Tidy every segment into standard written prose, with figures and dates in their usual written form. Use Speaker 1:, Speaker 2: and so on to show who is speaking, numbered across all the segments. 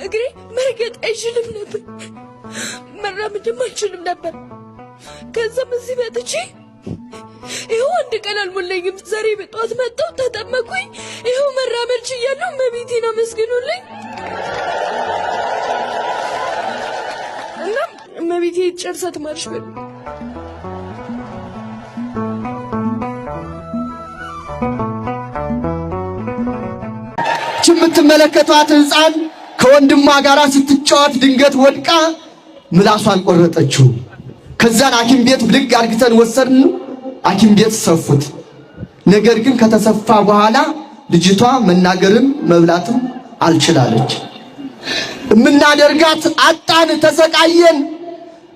Speaker 1: እግሬ መርገጥ አይችልም ነበር፣ መራመድም አልችልም ነበር። ከዛም እዚህ መጥቼ ይኸው አንድ ቀን አልሞላኝም። ዛሬ በጠዋት መጣሁ፣ ተጠመኩኝ፣ ይኸው መራመድ ችያለሁ። እመቤቴን አመስግኑልኝ እና እመቤቴ ጨርሳ ትማርሽ በሉ።
Speaker 2: የምትመለከቷት ሕፃን ከወንድሟ ጋር ስትጫወት ድንገት ወድቃ ምላሷን ቆረጠችው። ከዛን ሐኪም ቤት ብድግ አርግተን ወሰድን። ሐኪም ቤት ሰፉት። ነገር ግን ከተሰፋ በኋላ ልጅቷ መናገርም መብላትም አልቻለች። እምናደርጋት አጣን፣ ተሰቃየን።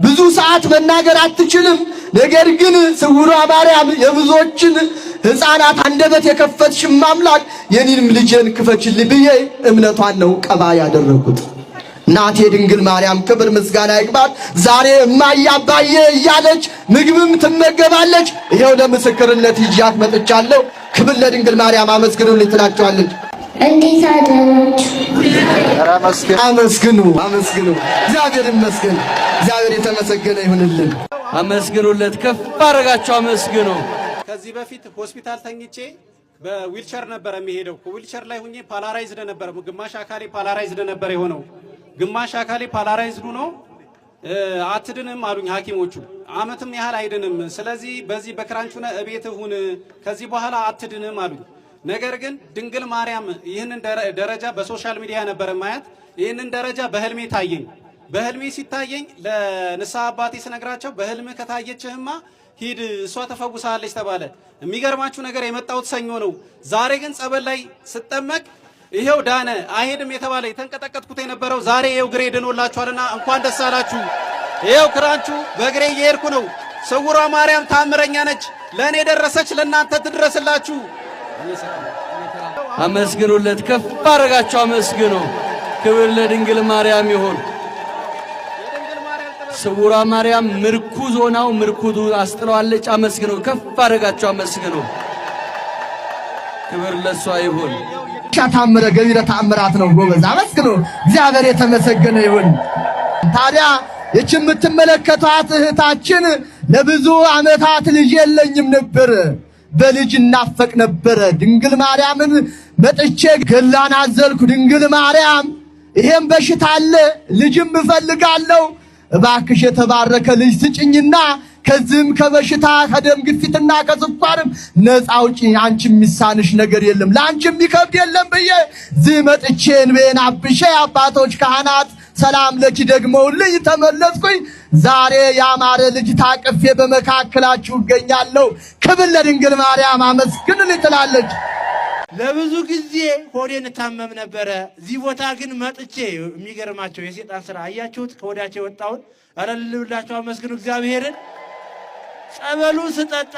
Speaker 2: ብዙ ሰዓት መናገር አትችልም። ነገር ግን ስውሯ ማርያም የብዙዎችን ሕፃናት አንደበት የከፈትሽ አምላክ የኔንም ልጄን ክፈችልኝ ብዬ እምነቷን ነው ቀባ ያደረኩት። እናቴ ድንግል ማርያም ክብር ምስጋና ይግባት። ዛሬ እማዬ አባዬ እያለች ምግብም ትመገባለች። ይሄው ለምስክርነት ይዣት መጥቻለሁ። ክብር ለድንግል ማርያም አመስግኑልኝ ትላቸዋለች።
Speaker 3: እንዴት አደራችሁ?
Speaker 2: አመስግኑ አመስግኑ። እግዚአብሔር ይመስገን። እግዚአብሔር የተመሰገነ ይሁንልን።
Speaker 4: አመስግኑለት፣ ከፍ አረጋችሁ አመስግኑ።
Speaker 5: ከዚህ በፊት ሆስፒታል ተኝቼ በዊልቸር ነበር የሚሄደው። ዊልቸር ላይ ሁኜ ፓላራይዝድ ነበር። ግማሽ አካሌ ፓላራይዝድ ነበር የሆነው። ግማሽ አካሌ ፓላራይዝድ ሆኖ አትድንም አሉኝ ሐኪሞቹ። አመትም ያህል አይድንም። ስለዚህ በዚህ በክራንቹ እቤት ሁን፣ ከዚህ በኋላ አትድንም አሉኝ። ነገር ግን ድንግል ማርያም ይህንን ደረጃ በሶሻል ሚዲያ ነበር ማያት። ይህንን ደረጃ በህልሜ ታየኝ። በህልሜ ሲታየኝ ለንስሐ አባቴ ስነግራቸው በህልም ከታየችህማ ሂድ እሷ ተፈውሳለች ተባለ። የሚገርማችሁ ነገር የመጣሁት ሰኞ ነው። ዛሬ ግን ጸበል ላይ ስጠመቅ ይሄው ዳነ። አይሄድም የተባለ የተንቀጠቀጥኩት የነበረው ዛሬ ይሄው ግሬ ድኖላችኋልና እንኳን ደስ አላችሁ። ይሄው ክራንቹ በግሬ እየሄድኩ ነው። ስውሯ ማርያም ታምረኛ ነች። ለእኔ ደረሰች፣ ለእናንተ ትድረስላችሁ።
Speaker 4: አመስግኑለት፣ ከፍ አረጋችሁ አመስግኑ። ክብር ለድንግል ማርያም ይሁን። ስውሯ ማርያም ምርኩዝ ሆናው ምርኩዙ አስጥለዋለች። አመስግኑ፣ ከፍ አረጋችሁ አመስግኑ። ክብር ለሷ ይሁን።
Speaker 2: ታምረ ገቢረ ተአምራት ነው ጎበዝ፣ አመስግኑ። እግዚአብሔር የተመሰገነ ይሁን። ታዲያ እቺ የምትመለከቷት እህታችን ለብዙ ዓመታት ልጅ የለኝም ነበር፣ በልጅ እናፈቅ ነበር። ድንግል ማርያምን መጥቼ ገላን አዘልኩ። ድንግል ማርያም ይሄም በሽታ አለ፣ ልጅም እፈልጋለሁ፣ እባክሽ የተባረከ ልጅ ስጭኝና ከዚህም ከበሽታ ከደም ግፊትና ከስኳርም ነፃ አውጪ፣ አንቺ የሚሳንሽ ነገር የለም፣ ለአንቺ የሚከብድ የለም ብዬ እዚህ መጥቼ እንቤን አብሼ አባቶች ካህናት ሰላም ለኪ ደግመውልኝ ተመለስኩኝ። ዛሬ ያማረ ልጅ ታቅፌ በመካከላችሁ እገኛለሁ። ክብር ለድንግል ማርያም አመስግኑልኝ ትላለች።
Speaker 6: ለብዙ ጊዜ ሆዴን ታመም ነበረ። እዚህ ቦታ ግን መጥቼ የሚገርማቸው የሰይጣን ስራ አያችሁት። ከሆዳቸው የወጣውን አረልብላችሁ አመስግኑ እግዚአብሔርን። ጸበሉ ስጠጣ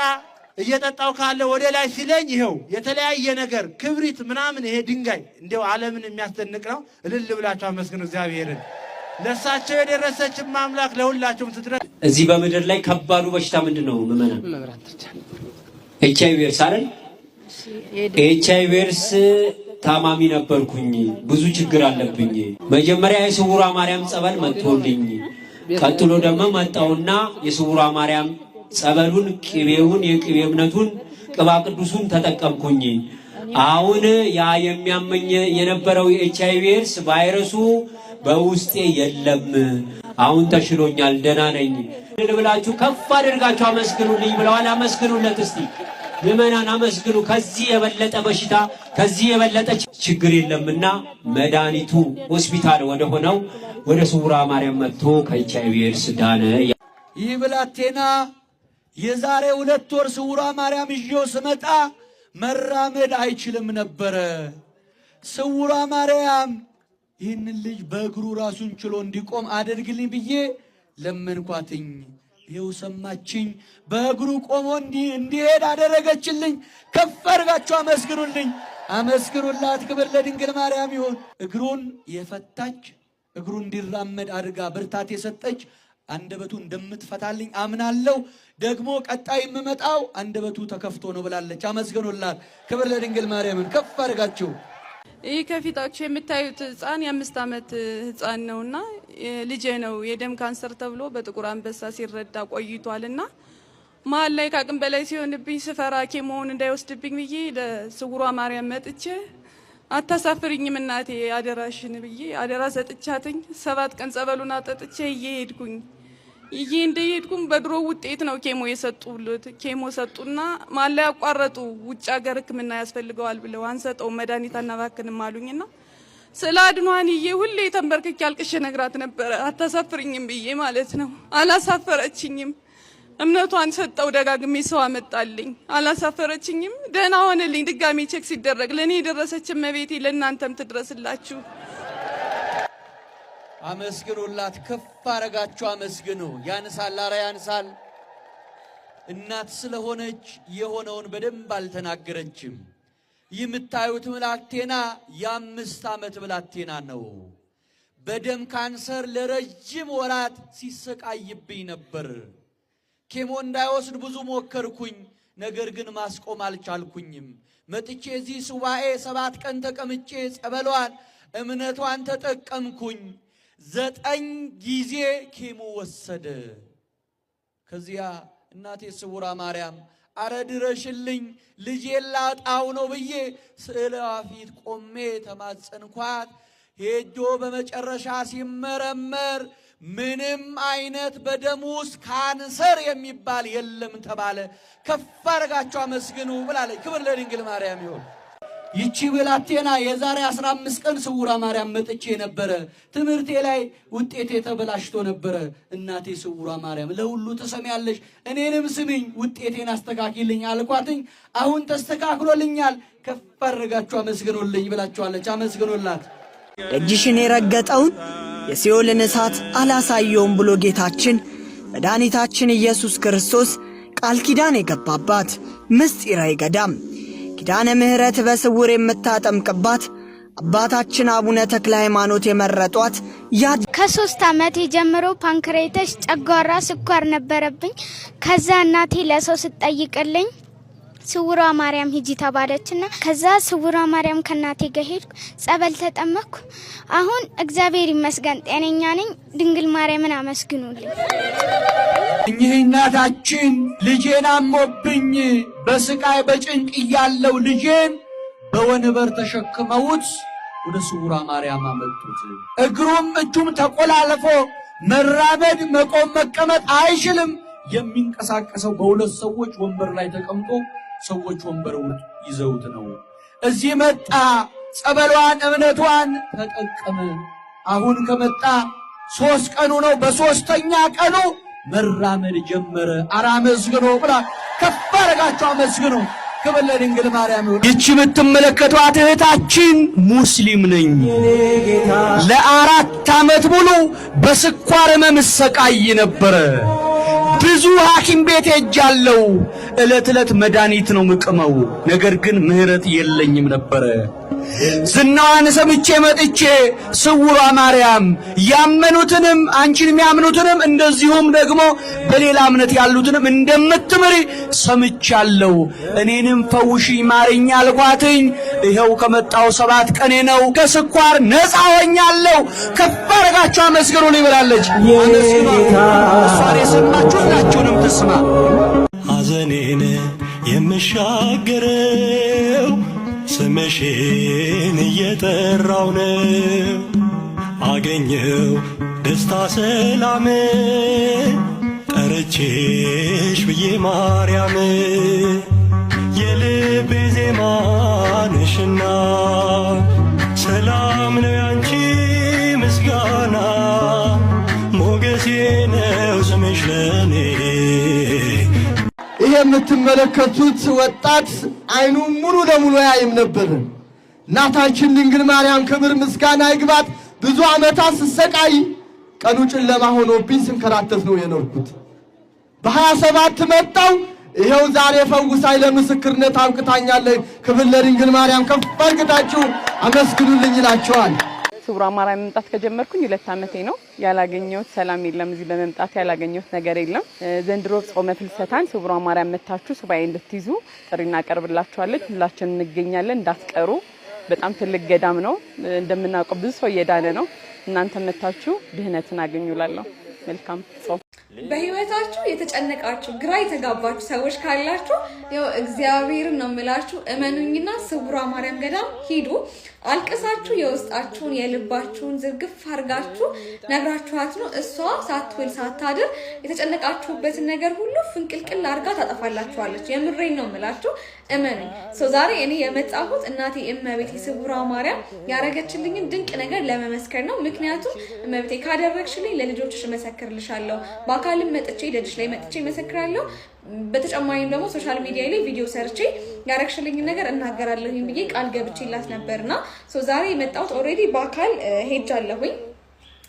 Speaker 6: እየጠጣው ካለ ወደ ላይ ሲለኝ ይሄው የተለያየ ነገር ክብሪት ምናምን ይሄ ድንጋይ እንደው ዓለምን የሚያስደንቅ ነው። እልል ብላችሁ አመስግኑ እግዚአብሔርን። ለሳቸው የደረሰች አምላክ ለሁላችሁም ትድረስ።
Speaker 7: እዚህ በምድር ላይ ከባዱ በሽታ ምንድነው? መመና ኤችአይቪ ቫይረስ አይደል? ኤችአይቪ ቫይረስ ታማሚ ነበርኩኝ። ብዙ ችግር አለብኝ። መጀመሪያ የስውሯ ማርያም ጸበል መጥቶልኝ፣ ቀጥሎ ደግሞ መጣውና የስውሯ ማርያም ጸበሉን ቅቤውን የቅቤ እምነቱን ቅባ ቅዱሱን ተጠቀምኩኝ። አሁን ያ የሚያመኝ የነበረው የኤችአይቪ ቫይረስ ቫይረሱ በውስጤ የለም። አሁን ተሽሎኛል፣ ደህና ነኝ ብላችሁ ከፍ አድርጋችሁ አመስግኑልኝ ብለዋል። አመስግኑለት እስቲ ምዕመናን አመስግኑ። ከዚህ የበለጠ በሽታ ከዚህ የበለጠ ችግር የለምና መድኃኒቱ ሆስፒታል ወደ ሆነው ወደ ስውሯ ማርያም መጥቶ ከኤችአይቪ ቫይረስ ዳነ።
Speaker 4: ይህ ብላቴና የዛሬ 2 ወር ስውሯ ማርያም ይዤው ስመጣ መራመድ አይችልም ነበረ። ስውሯ ማርያም ይህንን ልጅ በእግሩ ራሱን ችሎ እንዲቆም አድርግልኝ ብዬ ለመንኳትኝ። ይኸው ሰማችኝ፣ በእግሩ ቆሞ እንዲሄድ አደረገችልኝ። ከፍ አድርጋችሁ አመስግኑልኝ፣ አመስግኑላት። ክብር ለድንግል ማርያም ይሁን። እግሩን የፈታች እግሩ እንዲራመድ አድርጋ ብርታት የሰጠች አንደበቱ እንደምትፈታልኝ አምናለሁ። ደግሞ ቀጣይ የምመጣው አንደበቱ ተከፍቶ ነው ብላለች። አመስግኑላት። ክብር ለድንግል ማርያምን። ከፍ አድርጋችሁ
Speaker 8: ይህ ከፊታችሁ የምታዩት ህፃን የ5 ዓመት ህፃን ነውና ልጄ ነው። የደም ካንሰር ተብሎ በጥቁር አንበሳ ሲረዳ ቆይቷልና መሀል ላይ ከአቅም በላይ ሲሆንብኝ ስፈራ ኬሞውን እንዳይወስድብኝ ብዬ ለስውሯ ማርያም መጥቼ አታሳፍሪኝም እናቴ አደራሽን ብዬ አደራ ሰጥቻትኝ 7 ቀን ጸበሉን አጠጥቼ እየሄድኩኝ እንደሄድኩም በድሮ ውጤት ነው ኬሞ የሰጡት። ኬሞ ሰጡና መሀል ላይ አቋረጡ። ውጭ ሀገር ህክምና ያስፈልገዋል ብለው አንሰጠው መድኃኒት አናባክንም አሉኝና ስለ አድኗን ሁሌ ተንበርክኬ አልቅሼ ነግራት ነበረ አታሳፍሪኝም ብዬ ማለት ነው። አላሳፈረችኝም። እምነቷን ሰጠው ደጋግሜ ሰው አመጣልኝ። አላሳፈረችኝም። ደህና ሆነልኝ። ድጋሚ ቼክ ሲደረግ ለኔ የደረሰች እመቤቴ ለእናንተም ትድረስላችሁ።
Speaker 4: አመስግኑላት፣ ከፍ አረጋችሁ አመስግኑ። ያንሳል፣ ኧረ ያንሳል። እናት ስለሆነች የሆነውን በደንብ አልተናገረችም። የምታዩት ብላቴና የ5 ዓመት ብላቴና ነው። በደም ካንሰር ለረጅም ወራት ሲሰቃይብኝ ነበር። ኬሞ እንዳይወስድ ብዙ ሞከርኩኝ፣ ነገር ግን ማስቆም አልቻልኩኝም። መጥቼ እዚህ ሱባኤ 7 ቀን ተቀምጬ ጸበሏን እምነቷን ተጠቀምኩኝ። 9 ጊዜ ኬሞ ወሰደ። ከዚያ እናቴ ስውራ ማርያም አረ ድረሽልኝ ልጄን ላጣው ነው ብዬ ስዕሏ ፊት ቆሜ ተማጸንኳት። ሄዶ በመጨረሻ ሲመረመር ምንም አይነት በደም ውስጥ ካንሰር የሚባል የለም ተባለ። ከፍ አድርጋችሁ አመስግኑ ብላለች። ክብር ለድንግል ማርያም ይሁን። ይቺ ብላቴና የዛሬ 15 ቀን ስውራ ማርያም መጥቼ ነበረ። ትምህርቴ ላይ ውጤቴ ተበላሽቶ ነበረ። እናቴ ስውራ ማርያም ለሁሉ ትሰሚያለሽ፣ እኔንም ስሚኝ፣ ውጤቴን አስተካክልኝ አልኳትኝ። አሁን ተስተካክሎልኛል። ከፍ አድርጋችሁ አመስግኑልኝ ብላችኋለች። አመስግኑላት።
Speaker 9: እጅሽን የረገጠውን የሲኦልን እሳት አላሳየውም ብሎ ጌታችን መድኃኒታችን ኢየሱስ ክርስቶስ ቃል ኪዳን የገባባት ምስጢራዊ ገዳም ኪዳነ ምሕረት በስውር የምታጠምቅባት አባታችን አቡነ ተክለ ሃይማኖት የመረጧት
Speaker 3: ከ3 ዓመት ጀምሮ ፓንክሬተስ፣ ጨጓራ፣ ስኳር ነበረብኝ። ከዛ እናቴ ለሰው ስትጠይቅልኝ ስውሯ ማርያም ሂጂ ተባለችና ከዛ ስውሯ ማርያም ከናቴ ጋር ሄድኩ፣ ጸበል ተጠመቅኩ። አሁን እግዚአብሔር ይመስገን ጤነኛ ነኝ። ድንግል ማርያምን አመስግኑልኝ።
Speaker 4: እኚህ እናታችን ልጄን አሞብኝ በስቃይ በጭንቅ ያለው ልጄን በወንበር ተሸክመውት ወደ ስውሯ ማርያም አመጡት። እግሩም እጁም ተቆላልፎ መራመድ መቆም መቀመጥ አይችልም። የሚንቀሳቀሰው በሁለት ሰዎች ወንበር ላይ ተቀምጦ ሰዎች ወንበር ይዘውት ነው። እዚህ መጣ። ጸበሏን እምነቷን ተጠቀመ። አሁን ከመጣ 3 ቀኑ ነው። በ3ኛ ቀኑ መራመድ ጀመረ። አራ መስግኖ ብላ ከፍ አድርጋችሁ አመስግኑ። ክብር ለድንግል ማርያም ይሁን። ይቺ የምትመለከቷት እህታችን ሙስሊም ነኝ፣ ለ4 ዓመት ሙሉ በስኳር ህመም ሰቃይ ነበረ። ብዙ ሐኪም ቤት ሄጃለሁ። ዕለት ዕለት መድኃኒት ነው ምቅመው፣ ነገር ግን ምህረት የለኝም ነበረ። ዝናዋን ሰምቼ መጥቼ ስውሯ ማርያም ያመኑትንም አንቺን የሚያምኑትንም እንደዚሁም ደግሞ በሌላ እምነት ያሉትንም እንደምትምሪ ሰምቻለሁ፣ እኔንም ፈውሺ ማርኛ አልኳትኝ። ይኸው ከመጣው 7 ቀኔ ነው። ከስኳር ነፃ ሆኛለሁ። ከፍ አድርጋችሁ አመስግኑልኝ ብላለች። አመስግኑ። እሷን የሰማችሁ ሁላችሁንም ትስማ።
Speaker 10: ሐዘኔን የምሻገረው ስምሽን እየጠራው ነው። አገኘው ደስታ ሰላም ጠርቼሽ ብዬ ማርያም የልቤ ዜማ ነሽና ሰላም ነው ያንቺ ምስጋና ሞገሴ ነው ስምሽ ለኔ።
Speaker 2: ይሄ የምትመለከቱት ወጣት አይኑ ሙሉ ለሙሉ ያይም ነበር። እናታችን ድንግል ማርያም ክብር ምስጋና ይግባት። ብዙ ዓመታት ስሰቃይ ቀኑ ጨለማ ሆኖብኝ ስንከራተት ነው የኖርኩት። በ27 መጣው። ይሄው ዛሬ ፈውሳይ ለምስክርነት አብቅታኛለች። ክብር ለድንግል ማርያም። ከፍ አድርጋችሁ አመስግኑልኝ ይላችኋል።
Speaker 8: ስውሯ ማርያም መምጣት ከጀመርኩኝ 2 ዓመቴ ነው። ያላገኘሁት ሰላም የለም። እዚህ በመምጣት ያላገኘሁት ነገር የለም። ዘንድሮ ጾመ ፍልሰታን ስውሯ ማርያም መታችሁ ሱባኤ እንድትይዙ ጥሪ እናቀርብላችኋለን። ሁላችንም እንገኛለን፣ እንዳትቀሩ። በጣም ትልቅ ገዳም ነው። እንደምናውቀው ብዙ ሰው እየዳነ ነው። እናንተ መታችሁ ድህነትን አገኙላለሁ። መልካም ጾም።
Speaker 11: በህይወታችሁ የተጨነቃችሁ ግራ የተጋባችሁ ሰዎች ካላችሁ ያው እግዚአብሔርን ነው የምላችሁ፣ እመኑኝና ስውሯ ማርያም ገዳም ሂዱ። አልቅሳችሁ የውስጣችሁን የልባችሁን ዝርግፍ አድርጋችሁ ነግራችኋት ነው እሷ ሳትውል ሳታድር የተጨነቃችሁበትን ነገር ሁሉ ፍንቅልቅል አድርጋ ታጠፋላችኋለች። የምሬን ነው የምላችሁ፣ እመኑኝ። ዛሬ እኔ የመጣሁት እናቴ እመቤቴ ስውሯ ማርያም ያረገችልኝን ድንቅ ነገር ለመመስከር ነው። ምክንያቱም እመቤቴ ካደረግሽልኝ ለልጆችሽ እመሰክርልሻለሁ፣ በአካልም መጥቼ ደጅሽ ላይ መጥቼ እመሰክራለሁ። በተጨማሪም ደግሞ ሶሻል ሚዲያ ላይ ቪዲዮ ሰርቼ ያረግሽልኝ ነገር እናገራለሁኝ ብዬ ቃል ገብቼላት ነበርና ዛሬ የመጣሁት ኦልሬዲ በአካል ሄጃለሁኝ።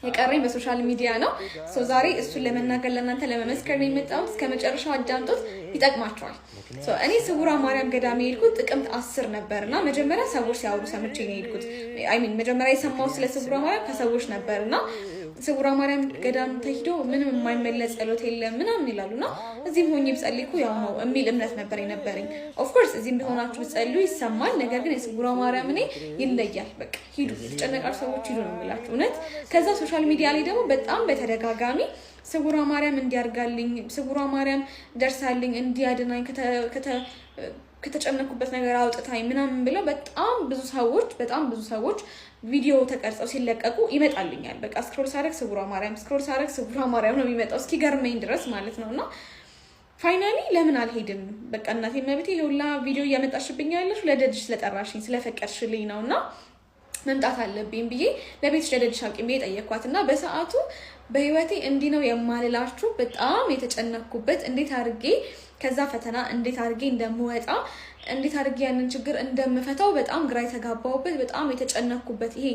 Speaker 11: የቀረኝ በሶሻል ሚዲያ ነው። ዛሬ እሱን ለመናገር ለእናንተ ለመመስከር ነው የመጣሁት። እስከ መጨረሻው አዳምጦት ይጠቅማቸዋል። እኔ ስውሯ ማርያም ገዳም የሄድኩት ጥቅምት 10 ነበርና መጀመሪያ ሰዎች ሲያወሩ ሰምቼ ነው የሄድኩት። መጀመሪያ የሰማው ስለ ስውሯ ማርያም ከሰዎች ነበርና ስውሯ ማርያም ገዳም ተሂዶ ምንም የማይመለስ ጸሎት የለም ምናምን ይላሉና እዚህም ሆኜ ብጸልይ እኮ ያው ነው የሚል እምነት ነበር የነበረኝ። ኦፍ ኮርስ እዚህም ቢሆናችሁ ብጸልዩ ይሰማል። ነገር ግን የስውሯ ማርያም እኔ ይለያል። በቃ ሂዱ፣ የተጨነቃችሁ ሰዎች ሂዱ ነው የምላችሁ እውነት። ከዛ ሶሻል ሚዲያ ላይ ደግሞ በጣም በተደጋጋሚ ስውሯ ማርያም እንዲያርጋልኝ፣ ስውሯ ማርያም ደርሳልኝ እንዲያድናኝ፣ ከተጨነኩበት ነገር አውጥታኝ ምናምን ብለው በጣም ብዙ ሰዎች ቪዲዮ ተቀርጸው ሲለቀቁ ይመጣልኛል። በቃ ስክሮል ሳረግ ስውሯ ማርያም ነው የሚመጣው እስኪገርመኝ ድረስ ማለት ነውና ፋይናሊ ለምን አልሄድም? በቃ እናቴ እመቤቴ ይኸውላ ቪዲዮ እያመጣሽብኝ ያለሽ ለደጅሽ ስለጠራሽኝ ስለፈቀድሽልኝ ነውና መምጣት አለብኝ ብዬ ለቤትሽ ለደጅሽ አውቂኝ ብዬ ጠየኳትና በሰዓቱ በህይወቴ እንዲህ ነው የማልላችሁ በጣም የተጨነኩበት እንዴት አድርጌ ከዛ ፈተና እንዴት አድርጌ እንደምወጣ እንዴት አድርጌ ያንን ችግር እንደምፈታው በጣም ግራ የተጋባሁበት በጣም የተጨነኩበት ይሄ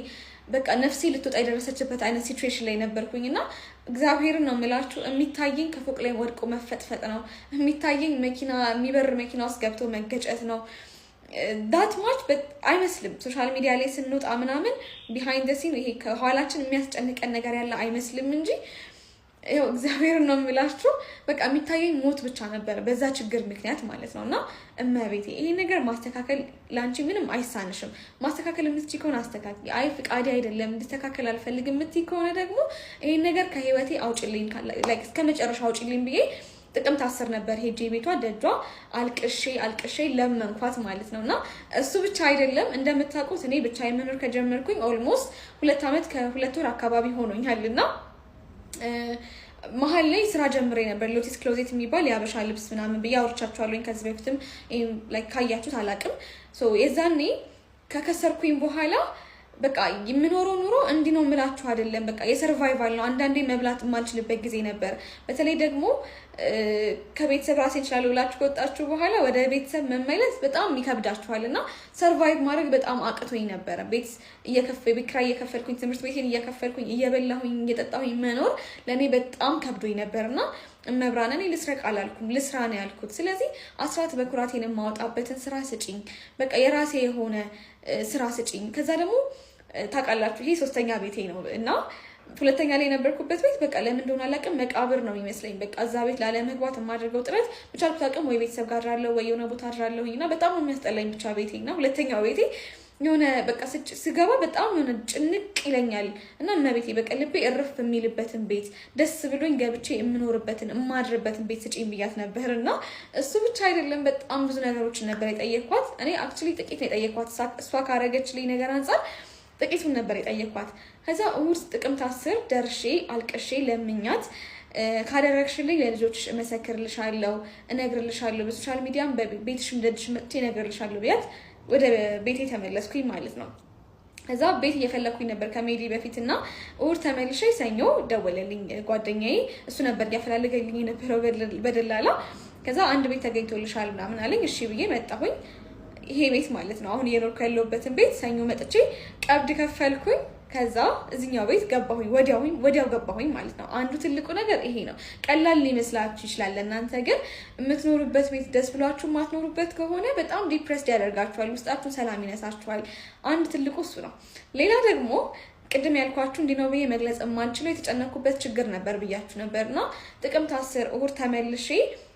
Speaker 11: በቃ ነፍሴ ልትወጣ የደረሰችበት አይነት ሲቹዌሽን ላይ ነበርኩኝና እግዚአብሔርን ነው የምላችሁ። የሚታየኝ ከፎቅ ላይ ወድቆ መፈጥፈጥ ነው። የሚታየኝ የሚበር መኪና ውስጥ ገብቶ መገጨት ነው። ዳት ማች አይመስልም። ሶሻል ሚዲያ ላይ ስንወጣ ምናምን ቢሃይንድ ዘ ሲን ይሄ ከኋላችን የሚያስጨንቀን ነገር ያለ አይመስልም እንጂ ያው እግዚአብሔርን ነው የምላችሁ በቃ የሚታየኝ ሞት ብቻ ነበር በዛ ችግር ምክንያት ማለት ነውና እመቤቴ ይሄ ነገር ማስተካከል ላንቺ ምንም አይሳንሽም። ማስተካከል የምትችይ ከሆነ አስተካክሊ። አይ ፍቃዴ አይደለም እንድስተካከል አልፈልግም የምትይ ከሆነ ደግሞ ይሄ ነገር ከህይወቴ አውጪልኝ ላይክ እስከ መጨረሻው አውጪልኝ ብዬ ጥቅምት 10 ነበር ሄጄ ቤቷ ደጇ አልቅሼ ለመንኳት ማለት ነውና እሱ ብቻ አይደለም እንደምታውቁት እኔ ብቻ የመኖር ከጀመርኩኝ ኦልሞስት 2 ዓመት ከ2 ወር አካባቢ ሆኖኛልና መሀል ላይ ስራ ጀምሬ ነበር። ሎቲስ ክሎዜት የሚባል የአበሻ ልብስ ምናምን ብዬ አውርቻችኋለሁኝ ከዚህ በፊትም ላይክ ካያችሁት አላውቅም። የዛኔ ከከሰርኩኝ በኋላ በቃ የምኖረው ኑሮ እንዲህ ነው የምላችሁ አይደለም። በቃ የሰርቫይቫል ነው። አንዳንዴ መብላት የማልችልበት ጊዜ ነበር። በተለይ ደግሞ ከቤተሰብ ራሴን እችላለሁ ብላችሁ ከወጣችሁ በኋላ ወደ ቤተሰብ መመለስ በጣም ይከብዳችኋልና ሰርቫይቭ ማድረግ በጣም አቅቶኝ ነበረ። ቤት ኪራይ እየከፈልኩኝ ትምህርት ቤቴን እየከፈልኩኝ እየበላሁኝ እየጠጣሁኝ መኖር ለእኔ በጣም ከብዶኝ ነበርና እመብራን እኔ ልስረቅ አላልኩም፣ ልስራ ነው ያልኩት። ስለዚህ አስራት በኩራቴን የማወጣበትን ስራ ስጪኝ፣ በቃ የራሴ የሆነ ስራ ስጪኝ። ከዛ ደግሞ ታውቃላችሁ ይሄ 3ኛ ቤቴ ነው እና 2ኛ ላይ የነበርኩበት ቤት በቃ ለምን እንደሆነ አላውቅም መቃብር ነው የሚመስለኝ። በቃ እዛ ቤት ላለመግባት የማደርገው ጥረት በቻልኩት አቅም ወይ ቤተሰብ ጋር አድራለሁ ወይ የሆነ ቦታ አድራለሁኝ እና በጣም የሚያስጠላኝ ብቻ ቤቴና 2ኛው ቤቴ የሆነ በቃ ስገባ በጣም የሆነ ጭንቅ ይለኛል እና እመቤቴ በቃ ልቤ እርፍ የሚልበትን ቤት ደስ ብሎኝ ገብቼ የምኖርበትን የማድርበትን ቤት ስጪኝ ብያት ነበርና እሱ ብቻ አይደለም በጣም ብዙ ነገሮችን ነበር የጠየኳት። እኔ አክቹሊ ጥቂት ነው የጠየኳት እሷ ካረገችልኝ ነገር አንፃር ጥቂቱን ነበር የጠየኳት። ከዛ እሑድ ጥቅምት 10 ደርሼ አልቅሼ ለምኛት ካደረግሽልኝ ለልጆችሽ እመሰክርልሻለሁ እነግርልሻለሁ በሶሻል ሚዲያም በቤትሽም ደጅሽ መጥቼ እነግርልሻለሁ ብያት ወደ ቤቴ ተመለስኩኝ ማለት ነው። ከዛ ቤት እየፈለኩኝ ነበር ከሜዲ በፊትና እሑድ ተመልሼ ሰኞ ደወለልኝ ጓደኛዬ። እሱ ነበር ያፈላለገልኝ የነበረው በደላላ። ከዛ አንድ ቤት ተገኝቶልሻል ምናምን አለኝ። እሺ ብዬ መጣሁኝ። ይሄ ቤት ማለት ነው አሁን እየኖርኩ ያለሁበትን ቤት ሰኞ መጥቼ ቀብድ ከፈልኩኝ። ከዛ እዚህኛው ቤት ገባሁኝ ወዲያው ገባሁኝ ማለት ነው። አንዱ ትልቁ ነገር ይሄ ነው። ቀላል ሊመስላችሁ ይችላል እናንተ ግን የምትኖሩበት ቤት ደስ ብሏችሁ የማትኖሩበት ከሆነ በጣም ዲፕሬስድ ያደርጋችኋል፣ ውስጣችሁን ሰላም ይነሳችኋል። አንድ ትልቁ እሱ ነው። ሌላ ደግሞ ቅድም ያልኳችሁ እንዲህ ነው ብዬ መግለጽ የማልችለው የተጨነኩበት ችግር ነበር ብያችሁ ነበርና ጥቅምት 10 እሑድ ተመልሼ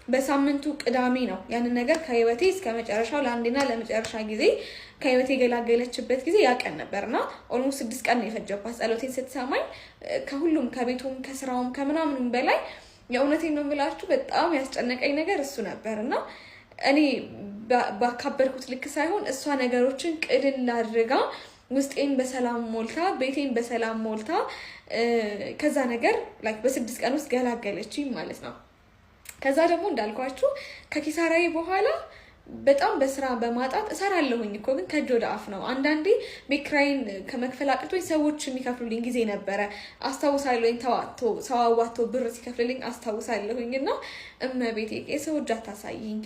Speaker 11: በሳምንቱ ቅዳሜ ነው ያንን ነገር ከህይወቴ እስከ መጨረሻው ለአንዴና ለመጨረሻ ጊዜ ከህይወቴ ገላገለችበት ጊዜ ያቀን ነበርና ኦልሞስት 6 ቀን ነው የፈጀባት ጸሎቴን ስትሰማኝ ከሁሉም ከቤቱም ከስራውም ከምናምኑም በላይ የእውነቴን ነው የምላችሁ በጣም ያስጨነቀኝ ነገር እሱ ነበርና እኔ ባካበርኩት ልክ ሳይሆን እሷ ነገሮችን ቅድል አድርጋ ውስጤን በሰላም ሞልታ ቤቴን በሰላም ሞልታ ከዛ ነገር ላይክ በ6 ቀን ውስጥ ገላገለችኝ ማለት ነው። ከዛ ደግሞ እንዳልኳችሁ ከኪሳራዬ በኋላ በጣም በስራ በማጣት እሰራለሁኝ እኮ ግን ከእጅ ወደ አፍ ነው። አንዳንዴ ቤክራይን ከመክፈል አቅቶኝ ሰዎች የሚከፍሉልኝ ጊዜ ነበረ አስታውሳለሁኝ። ሰው አዋጥቶ ብር ሲከፍልልኝ አስታውሳለሁኝና እመቤቴ የሰው እጅ አታሳይኝ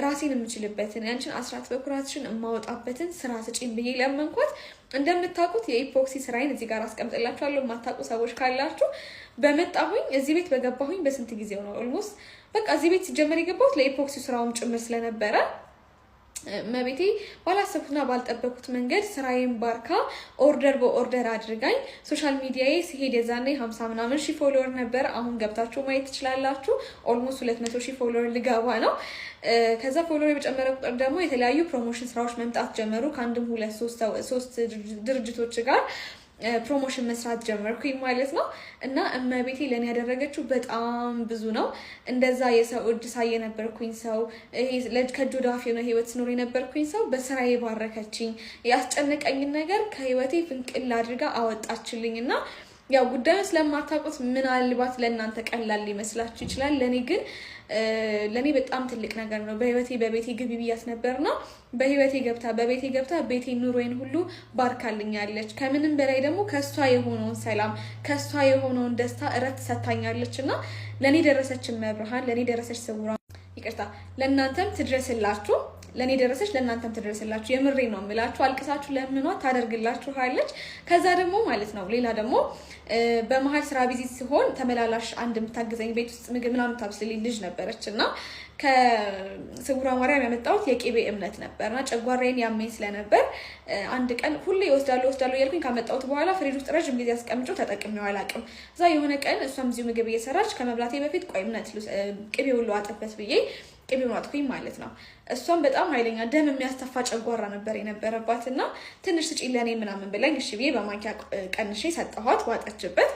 Speaker 11: ራሴን የምችልበትን ያንቺን አስራት በኩራትሽን የማወጣበትን ስራ ስጪኝ ብዬ ለመንኳት። እንደምታውቁት የኢፖክሲ ስራዬን እዚህ ጋር አስቀምጥላችኋለሁ የማታውቁ ሰዎች ካላችሁ። በመጣሁኝ እዚህ ቤት በገባሁኝ በስንት ጊዜው ነው ኦልሞስት በቃ እዚህ ቤት ሲጀመር የገባሁት ለኢፖክሲ ስራውም ጭምር ስለነበረ መቤቴ ባላሰብኩትና ባልጠበኩት መንገድ ስራዬን ባርካ ኦርደር በኦርደር አድርጋኝ ሶሻል ሚዲያዬ ሲሄድ የዛኔ 50 ምናምን ሺህ ፎሎወር ነበር። አሁን ገብታችሁ ማየት ትችላላችሁ። ኦልሞስት 200 ሺህ ፎሎወር ልገባ ነው። ከዛ ፎሎወር በጨመረ ቁጥር ደግሞ የተለያዩ ፕሮሞሽን ስራዎች መምጣት ጀመሩ። ከአንድም 2-3 ድርጅቶች ጋር ፕሮሞሽን መስራት ጀመርኩኝ ማለት ነው። እና እመቤቴ ለኔ ያደረገችው በጣም ብዙ ነው። እንደዛ የሰው እጅ ሳይ የነበርኩኝ ሰው ከእጅ ወደ አፍ የሆነ ህይወት ስኖር የነበርኩኝ ሰው በስራዬ ባረከችኝ። ያስጨነቀኝን ነገር ከህይወቴ ፍንቅል አድርጋ አወጣችልኝ። እና ያው ጉዳዩን ስለማታውቁት ምናልባት ለእናንተ ቀላል ሊመስላችሁ ይችላል። ለኔ በጣም ትልቅ ነገር ነው። በቤቴ ግቢ ብያት ነበርና በህይወቴ ገብታ በቤቴ ገብታ ቤቴ ኑሮዬን ሁሉ ባርካልኛለች። ከምንም በላይ ደግሞ ከሷ የሆነውን ሰላም ከሷ የሆነውን ደስታ እረፍት ሰታኛለችና ለኔ ደረሰች መብርሃን፣ ለኔ ደረሰች ስውራ ይቅርታ፣ ለእናንተም ትድረስላችሁ። ለኔ ደረሰች ለእናንተም ትድረስላችሁ። የምሬ ነው የምላችሁ። አልቅሳችሁ ለምኗ ታደርግላችኋለች። ከዛ ደግሞ ማለት ነው ሌላ ደግሞ በመሀል ስራ ቢዚ ሲሆን ተመላላሽ አንድ የምታግዘኝ ቤት ውስጥ ምግብ ምናምን ታብስልልኝ ልጅ ነበረች እና ከስውራ ማርያም ያመጣሁት የቅቤ እምነት ነበርና ጨጓራዬን ያመኝ ስለነበር አንድ ቀን ሁሌ ወስዳለሁ እያልኩኝ ካመጣሁት በኋላ ፍሪጅ ውስጥ ረጅም ጊዜ አስቀምጬው ተጠቅሜው አላውቅም። እዛ የሆነ ቀን እሷም እዚሁ ምግብ እየሰራች ከመብላቴ በፊት ቆይ እምነት ቅቤውን ልዋጥበት ብዬ ቅቤውን ዋጥኩኝ ማለት ነው። እሷም በጣም ኃይለኛ ደም የሚያስተፋ ጨጓራ ነበር የነበረባትና ትንሽ ስጪ ለኔ ምናምን ብለኝ እሺ ብዬ በማንኪያ ቀንሼ ሰጠኋት፣ ዋጠችበት።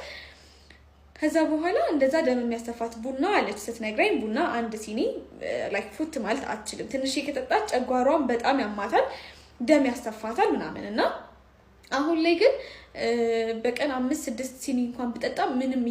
Speaker 11: ከዛ በኋላ እንደዛ ደም የሚያስተፋት ቡና አለች ስትነግረኝ፣ ቡና አንድ ሲኒ ላይክ ፉት ማለት አትችልም። ትንሽ ከጠጣች ጨጓራዋን በጣም ያማታል፣ ደም ያስተፋታል ምናምን እና አሁን ላይ ግን በቀን 5-6 ሲኒ እንኳን ብጠጣ ምንም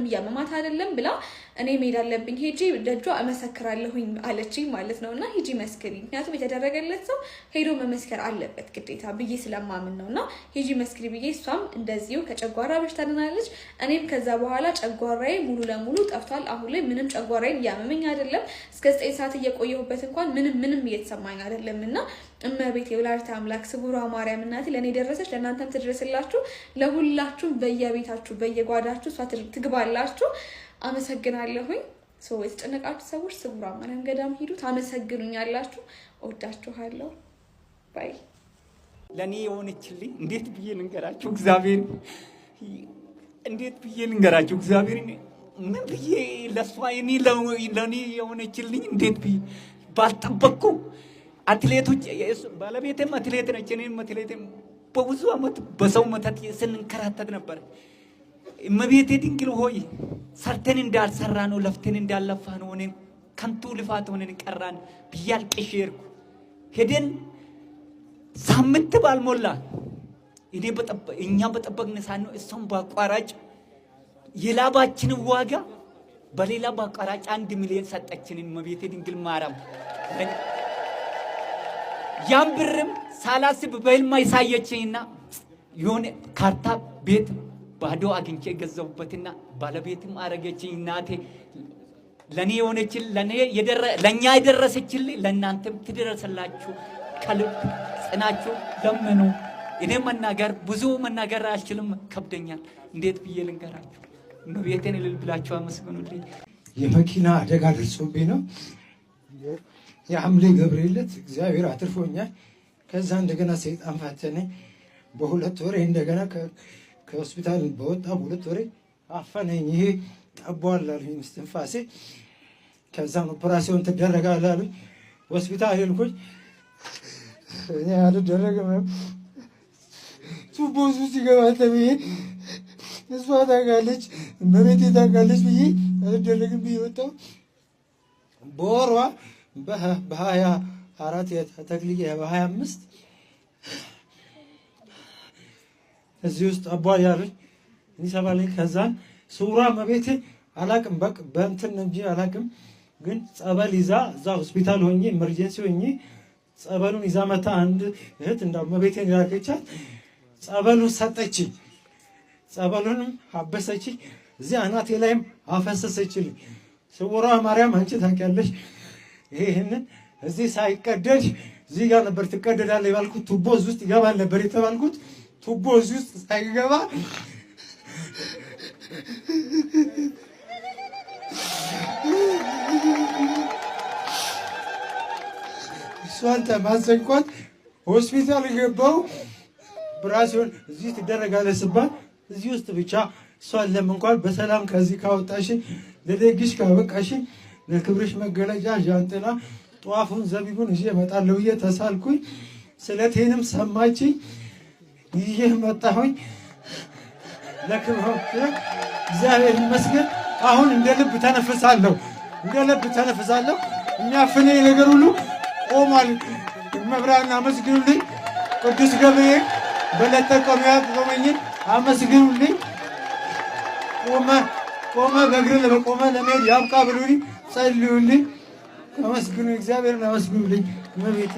Speaker 11: እያመማት አይደለም ብላ እኔ መሄድ አለብኝ ሄጂ ደጇ እመሰክራለሁኝ አለችኝ ማለት ነውና ሂጂ መስክሪ፣ ምክንያቱም የተደረገለት ሰው ሄዶ መመስከር አለበት ግዴታ ብዬ ስለማምን ነውና ሂጂ መስክሪ ብዬ እሷም እንደዚሁ ከጨጓራ በሽታ ድናለች። እኔም ከዛ በኋላ ጨጓራዬ ሙሉ ለሙሉ ጠፍቷል። አሁን ላይ ምንም ጨጓራዬን እያመመኝ አይደለም። እስከ 9 ሰዓት እየቆየሁበት እንኳን ምንም እየተሰማኝ አይደለምና እመቤቴ ወላዲተ አምላክ ስውሯ ማርያም እናቴ ለኔ ደረሰች ለእናንተም ትድረስላችሁ። ለሁላችሁም በየቤታችሁ በየጓዳችሁ እሷ ትግባላችሁ። አመሰግናለሁኝ። የተጨነቃችሁ ሰዎች ስውሯ ማርያም ገዳም ሂዱ፣ ታመሰግኑኛላችሁ። እወዳችኋለሁ። ባይ።
Speaker 12: ለኔ የሆነችልኝ እንዴት ብዬ ልንገራችሁ? እግዚአብሔር እንዴት ብዬ ልንገራችሁ? እግዚአብሔር ምን ብዬ ለሷ ለኔ የሆነችልኝ እንዴት ብዬ ባልጠበቅኩ አትሌቶች ባለቤቴም አትሌት ነች፣ እኔም አትሌቴም በብዙ ዓመት በሰው መተት ስንከራተት ነበር። እመቤቴ ድንግል ሆይ ሰርተን እንዳልሰራ ነው ለፍተን እንዳልለፋ ነው ሆነን ከንቱ ልፋት ሆነን ቀራን ብዬ አልቅሼ ሄድኩ። ሄደን ሳምንት ባልሞላ እኛ በጠበቅን ሳን ነው እሷም በአቋራጭ የላባችንን ዋጋ በሌላ በአቋራጭ 1 ሚሊዮን ሰጠችን እመቤቴ ድንግል ማርያም። ያን ብርም ሳላስብ በህልም ያሳየችኝና የሆነ ካርታ ቤት ባዶ አግኝቼ ገዛሁበትና ባለቤትም አረገችኝ። እናቴ ለኔ የሆነችል ለኛ የደረሰችል ለእናንተም ትደረሰላችሁ። ከልብ ጽናችሁ ለምኑ። እኔ ብዙ መናገር አልችልም፣ ከብደኛል። እንዴት ብዬ ልንገራችሁ? እመቤቴን እልል ብላችሁ አመስግኑልኝ።
Speaker 13: የመኪና አደጋ ደርሶብኝ ነው የሐምሌ ገብርኤለት እግዚአብሔር አትርፎኛል። ከዛ እንደገና ሰይጣን ፈተነኝ። በ2 ወሬ እንደገና ከሆስፒታል በወጣ በ2 ወሬ አፈነኝ። ይሄ ጠቧል አሉኝ እስትንፋሴ። ከዛም ኦፕራሲዮን ትደረጋለህ አሉኝ። ሆስፒታል ሄድኩኝ። እኔ አልደረግም ቱቦ ውስጥ ይገባል ተብዬ እሷ ታውቃለች እመቤቴ ታውቃለች ብዬ አልደረግም ብዬ ወጣሁ። በወሯ በ24 ተክልዬ በ25 እዚህ ውስጥ አቧል ያሉኝ እንዲሰባልኝ። ከዛን ስውሯ እመቤቴ አላቅም በቃ በእንትን እንጂ አላቅም፣ ግን ጸበል ይዛ እዛ ሆስፒታል ሆኜ ኤመርጀንሲ ሆኜ ጸበሉን ይዛ መታ አንድ እህት እንዳው እመቤቴን ያረገቻት ጸበሉን ሰጠችኝ። ጸበሉንም አበሰችኝ። እዚህ አናቴ ላይም አፈሰሰችልኝ። ስውሯ ማርያም አንቺ ታውቂያለሽ፣ ይሄንን እዚህ ሳይቀደድ እዚህ ጋር ነበር ትቀደዳለህ የባልኩት። ቱቦ እዚህ ውስጥ ይገባል ነበር የተባልኩት። ቱቦ እዚህ ውስጥ ሳይገባ እሷን ተማጸንኳት። ሆስፒታል ገባው። ኦፕራሲዮን እዚህ ትደረጋለህ ስባል እዚህ ውስጥ ብቻ እሷን ለምንኳን በሰላም ከዚህ ካወጣሽኝ ለደግሽ ካበቃሽኝ ለክብርሽ መገለጫ ዣንጥላ ጧፉን ዘቢቡን ይዤ እመጣለሁ ብዬ ተሳልኩኝ። ስለቴንም ሰማችኝ። ይዤ መጣሁኝ። ለክብር እግዚአብሔር ይመስገን። አሁን እንደ ልብ ተነፍሳለሁ፣ እንደ ልብ ተነፍሳለሁ። የሚያፍነኝ ነገር ሁሉ ቆሟል። መብራን አመስግኑልኝ። ቅዱስ ገብርኤል በለጠቀሙ ያቆመኝን አመስግኑልኝ። ቆመ በእግር በቆመ ለመሄድ ያብቃ ብሉልኝ፣ ጸልዩልኝ፣ አመስግኑ፣ እግዚአብሔርን አመስግኑልኝ። እመቤቴ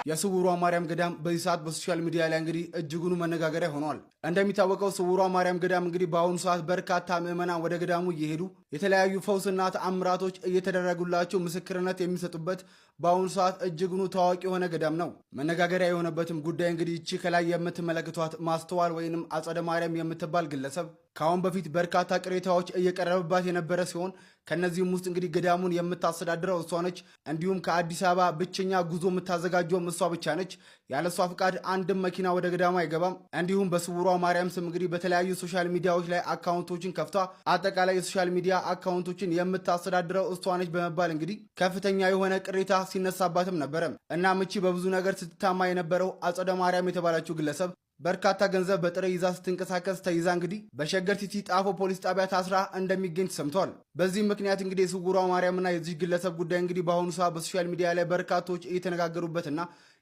Speaker 14: የስውሯ ማርያም ገዳም በዚህ ሰዓት በሶሻል ሚዲያ ላይ እንግዲህ እጅጉኑ መነጋገሪያ ሆኗል። እንደሚታወቀው ስውሯ ማርያም ገዳም እንግዲህ በአሁኑ ሰዓት በርካታ ምዕመናን ወደ ገዳሙ እየሄዱ የተለያዩ ፈውስና ተአምራቶች እየተደረጉላቸው ምስክርነት የሚሰጡበት በአሁኑ ሰዓት እጅጉኑ ታዋቂ የሆነ ገዳም ነው። መነጋገሪያ የሆነበትም ጉዳይ እንግዲህ እቺ ከላይ የምትመለከቷት ማስተዋል ወይንም አጸደ ማርያም የምትባል ግለሰብ ከአሁን በፊት በርካታ ቅሬታዎች እየቀረበባት የነበረ ሲሆን ከነዚህም ውስጥ እንግዲህ ገዳሙን የምታስተዳድረው እሷ ነች። እንዲሁም ከአዲስ አበባ ብቸኛ ጉዞ የምታዘጋጀውም እሷ ብቻ ነች። ያለ እሷ ፍቃድ አንድም መኪና ወደ ገዳሙ አይገባም። እንዲሁም በስውሯ ማርያም ስም እንግዲህ በተለያዩ ሶሻል ሚዲያዎች ላይ አካውንቶችን ከፍታ አጠቃላይ የሶሻል ሚዲያ አካውንቶችን የምታስተዳድረው እሷ ነች በመባል እንግዲህ ከፍተኛ የሆነ ቅሬታ ሲነሳባትም ነበረ። እናም እቺ በብዙ ነገር ስትታማ የነበረው አጸደ ማርያም የተባለችው ግለሰብ በርካታ ገንዘብ በጥሬ ይዛ ስትንቀሳቀስ ተይዛ እንግዲህ በሸገር ሲቲ ጣፎ ፖሊስ ጣቢያ ታስራ እንደሚገኝ ተሰምቷል። በዚህም ምክንያት እንግዲህ የስውሯ ማርያምና የዚህ ግለሰብ ጉዳይ እንግዲህ በአሁኑ ሰዓት በሶሻል ሚዲያ ላይ በርካቶች እየተነጋገሩበትና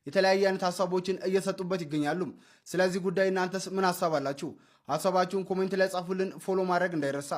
Speaker 14: የተለያየ አይነት ሀሳቦችን እየሰጡበት ይገኛሉ። ስለዚህ ጉዳይ እናንተስ ምን ሀሳብ አላችሁ? ሀሳባችሁን ኮሜንት ላይ ጻፉልን። ፎሎ ማድረግ እንዳይረሳ።